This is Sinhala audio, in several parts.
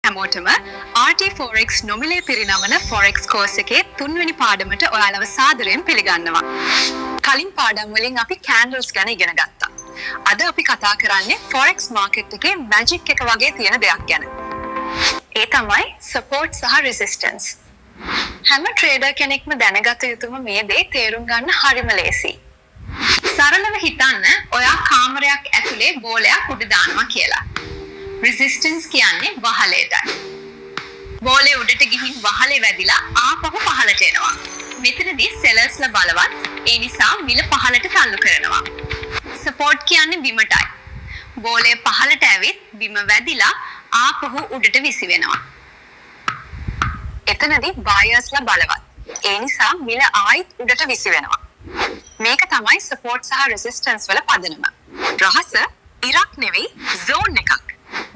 හැමෝටම RT Forex නොමිලේ පිරිනමන Forex course එකේ 3 වෙනි පාඩමට ඔයාලව සාදරයෙන් පිළිගන්නවා. කලින් පාඩම් වලින් අපි candles ගැන ඉගෙන ගත්තා. අද අපි කතා කරන්නේ Forex market එකේ magic එක වගේ තියෙන දෙයක් ගැන. ඒ තමයි support සහ resistance. හැම trader කෙනෙක්ම දැනගත යුතුම මේ දේ තේරුම් ගන්න හරිම ලේසියි. සරලව හිතන්න ඔයා කාමරයක් ඇතුලේ බෝලයක් උඩ දානවා කියලා. resistance කියන්නේ වහලයටයි. බෝලේ උඩට ගිහින් වහලේ වැදිලා ආපහු පහළට එනවා. මෙතනදී sellers ලා බලවත් ඒ නිසා මිල පහළට තල්ලු කරනවා. support කියන්නේ බිමටයි. බෝලේ පහළට ඇවිත් බිම වැදිලා ආපහු උඩට විසි වෙනවා. එතනදී buyers ලා බලවත්. ඒ නිසා මිල ආයිත් උඩට විසි වෙනවා. මේක තමයි support සහ resistance වල පදනම. රහස ඉරක් නෙවෙයි zone එකක්.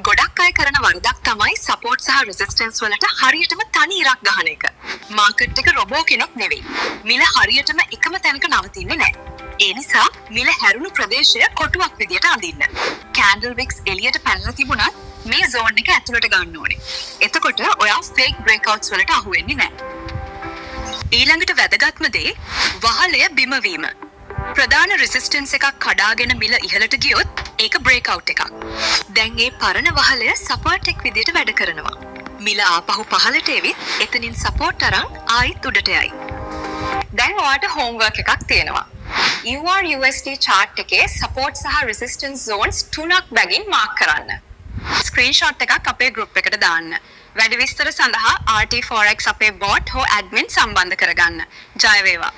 ගොඩක් අය කරන වරදක් තමයි support සහ resistance වලට හරියටම තනි ඉරක් ගහන එක. මාකට් එක රොබෝ කෙනෙක් නෙවෙයි. මිල හරියටම එකම තැනක නවතින්නේ නැහැ. ඒ නිසා මිල හැරුණු ප්‍රදේශය කොටුවක් විදියට අඳින්න. candle wicks එළියට පැනලා තිබුණත් මේ zone එක ඇතුළට ගන්න ඕනේ. එතකොට ඔයා fake breakouts වලට අහු වෙන්නේ නැහැ. ඊළඟට වැදගත්ම දේ වහලය බිම වීම. ප්‍රධාන resistance එකක් කඩාගෙන මිල ඉහළට ගියොත් ඒක breakout එකක්. දැන් මේ පරණ වහලය support එක විදියට වැඩ කරනවා. මිල ආපහු පහළට එවිත් එතනින් support අරන් ආයිත් උඩට යයි. දැන් ඔයාට homework එකක් තියෙනවා. USD chart එකේ support සහ resistance zones 3ක් බැගින් mark කරන්න. screenshot එකක් අපේ group එකට දාන්න. වැඩි විස්තර සඳහා RT Forex අපේ bot හෝ admin සම්බන්ධ කරගන්න. ජය වේවා.